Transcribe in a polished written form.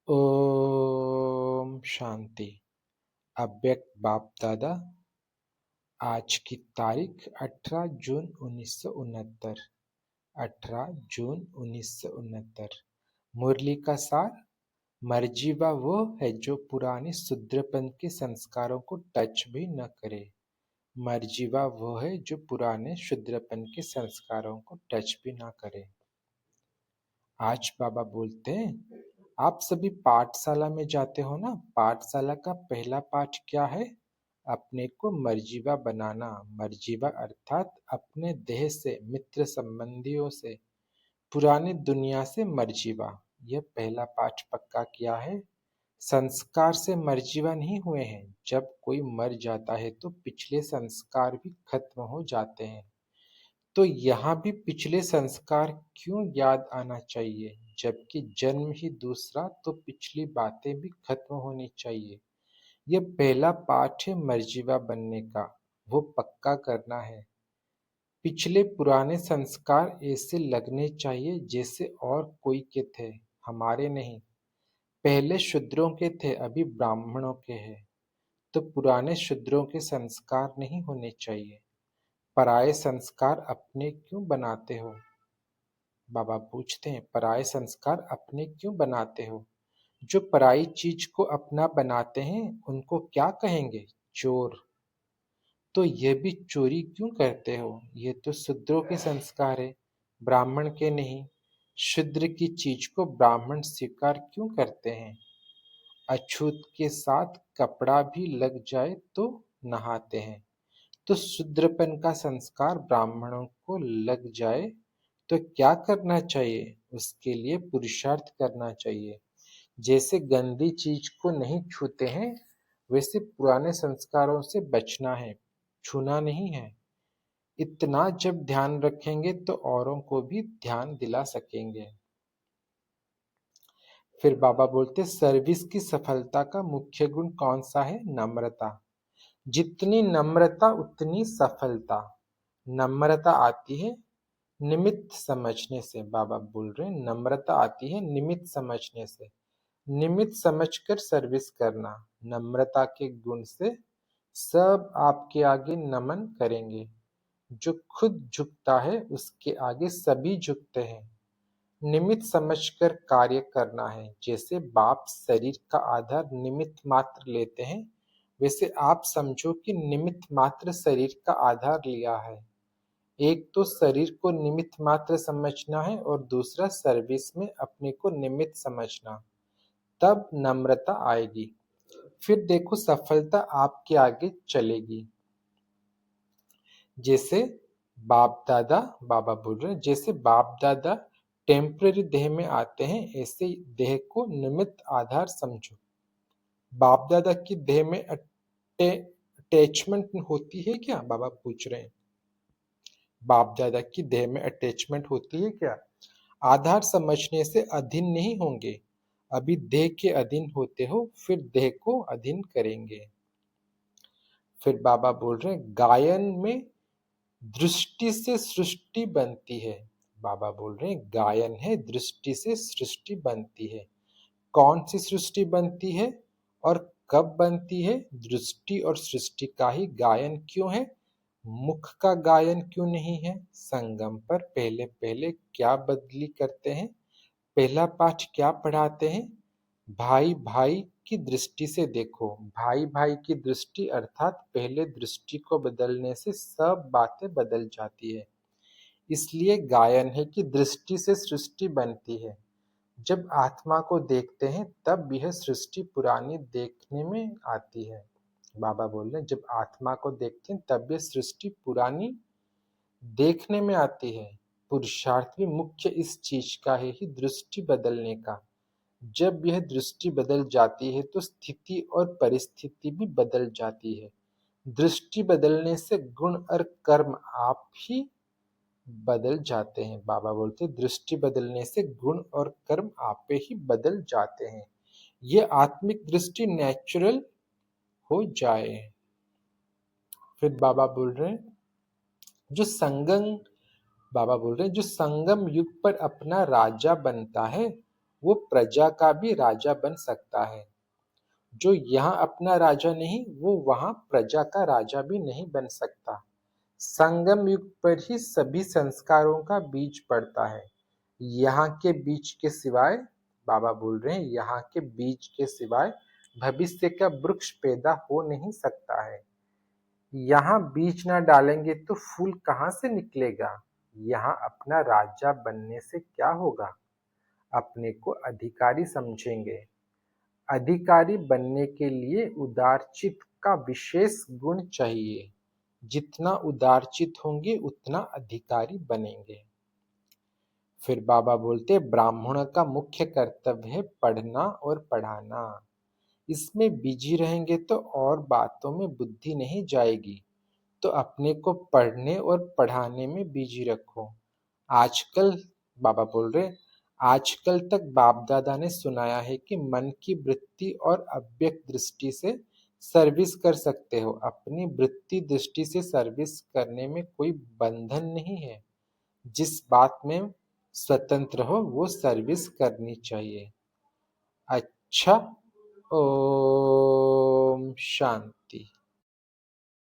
ओम शांति। अव्यक्त बाप दादा। आज की तारीख 18 जून 1969। 18 जून 1969। मुरली का सार। मर्जीवा वो है जो पुराने शूद्रपन के संस्कारों को टच भी न करे। मर्जीवा वो है जो पुराने शूद्रपन के संस्कारों को टच भी ना करे। आज बाबा बोलते हैं, आप सभी पाठशाला में जाते हो ना। पाठशाला का पहला पाठ क्या है? अपने को मर्जीवा बनाना। मर्जीवा अर्थात अपने देह से, मित्र संबंधियों से, पुरानी दुनिया से मर्जीवा। यह पहला पाठ पक्का किया है। संस्कार से मर्जीवा नहीं हुए हैं। जब कोई मर जाता है तो पिछले संस्कार भी खत्म हो जाते हैं। तो यहाँ भी पिछले संस्कार क्यों याद आना चाहिए? जबकि जन्म ही दूसरा, तो पिछली बातें भी खत्म होनी चाहिए। यह पहला पाठ है मर्जीवा बनने का। वो पक्का करना है। पिछले पुराने संस्कार ऐसे लगने चाहिए जैसे और कोई के थे, हमारे नहीं। पहले शूद्रों के थे, अभी ब्राह्मणों के हैं। तो पुराने शूद्रों के संस्कार नहीं होने चाहिए। पराये संस्कार अपने क्यों बनाते हो? बाबा पूछते हैं, पराये संस्कार अपने क्यों बनाते हो? जो पराई चीज को अपना बनाते हैं उनको क्या कहेंगे? चोर। तो ये भी चोरी क्यों करते हो? ये तो शूद्रों के संस्कार है, ब्राह्मण के नहीं। शूद्र की चीज को ब्राह्मण स्वीकार क्यों करते हैं? अछूत के साथ कपड़ा भी लग जाए तो नहाते हैं। तो शूद्रपन का संस्कार ब्राह्मणों को लग जाए तो क्या करना चाहिए? उसके लिए पुरुषार्थ करना चाहिए। जैसे गंदी चीज को नहीं छूते हैं, वैसे पुराने संस्कारों से बचना है, छूना नहीं है। इतना जब ध्यान रखेंगे तो औरों को भी ध्यान दिला सकेंगे। फिर बाबा बोलते, सर्विस की सफलता का मुख्य गुण कौन सा है? नम्रता। जितनी नम्रता उतनी सफलता। नम्रता आती है निमित्त समझने से। बाबा बोल रहे हैं, नम्रता आती है निमित्त समझने से। निमित्त समझकर सर्विस करना। नम्रता के गुण से सब आपके आगे नमन करेंगे। जो खुद झुकता है उसके आगे सभी झुकते हैं। निमित्त समझकर कार्य करना है। जैसे बाप शरीर का आधार निमित्त मात्र लेते हैं, वैसे आप समझो कि निमित्त मात्र शरीर का आधार लिया है। एक तो शरीर को निमित्त मात्र समझना है और दूसरा सर्विस में अपने को निमित्त समझना। तब नम्रता आएगी। फिर देखो सफलता आपके आगे चलेगी। जैसे बाप दादा, बाबा बोल रहे हैं, जैसे बाप दादा टेम्पररी देह में आते हैं, ऐसे देह को निमित्त आधार समझो। बाप दादा की देह में अटैचमेंट होती है क्या? बाबा पूछ रहे हैं, बाप दादा की देह में अटैचमेंट होती है क्या? आधार समझने से अधीन नहीं होंगे। अभी देह के अधीन होते हो, फिर देह को अधीन करेंगे। फिर बाबा बोल रहे हैं, गायन में दृष्टि से सृष्टि बनती है। बाबा बोल रहे हैं, गायन है दृष्टि से सृष्टि बनती है। कौन सी सृष्टि बनती है और कब बनती है? दृष्टि और सृष्टि का ही गायन क्यों है? मुख का गायन क्यों नहीं है? संगम पर पहले पहले क्या बदली करते हैं? पहला पाठ क्या पढ़ाते हैं? भाई भाई की दृष्टि से देखो। भाई भाई की दृष्टि अर्थात पहले दृष्टि को बदलने से सब बातें बदल जाती है। इसलिए गायन है कि दृष्टि से सृष्टि बनती है। जब आत्मा को देखते हैं तब यह सृष्टि पुरानी देखने में आती है। बाबा बोल रहे हैं, जब आत्मा को देखते हैं तब यह सृष्टि पुरानी देखने में आती है। पुरुषार्थ भी मुख्य इस चीज का है ही, दृष्टि बदलने का। जब यह दृष्टि बदल जाती है तो स्थिति और परिस्थिति भी बदल जाती है। दृष्टि बदलने से गुण और कर्म आप ही बदल जाते हैं। बाबा बोलते हैं, दृष्टि बदलने से गुण और कर्म आपे ही बदल जाते हैं। ये आत्मिक दृष्टि नेचुरल हो जाए। फिर बाबा बोल रहे हैं, जो संगम बाबा बोल रहे हैं, जो संगम युग पर अपना राजा बनता है वो प्रजा का भी राजा बन सकता है। जो यहाँ अपना राजा नहीं, वो वहाँ प्रजा का राजा भी नहीं बन सकता। संगम युग पर ही सभी संस्कारों का बीज पड़ता है। यहाँ के बीज के सिवाय, बाबा बोल रहे हैं, यहाँ के बीज के सिवाय भविष्य का वृक्ष पैदा हो नहीं सकता है। यहाँ बीज ना डालेंगे तो फूल कहाँ से निकलेगा। यहाँ अपना राजा बनने से क्या होगा। अपने को अधिकारी समझेंगे। अधिकारी बनने के लिए उदारचित का विशेष गुण चाहिए। जितना उदारचित होंगे उतना अधिकारी बनेंगे। फिर बाबा बोलते, ब्राह्मण का मुख्य कर्तव्य है पढ़ना और पढ़ाना। इसमें बिजी रहेंगे तो और बातों में बुद्धि नहीं जाएगी। तो अपने को पढ़ने और पढ़ाने में बिजी रखो। आजकल, बाबा बोल रहे, आजकल तक बाप दादा ने सुनाया है कि मन की वृत्ति और अव्यक्त दृष्टि से सर्विस कर सकते हो। अपनी वृत्ति दृष्टि से सर्विस करने में कोई बंधन नहीं है। जिस बात में स्वतंत्र हो वो सर्विस करनी चाहिए। अच्छा, ओम शांति।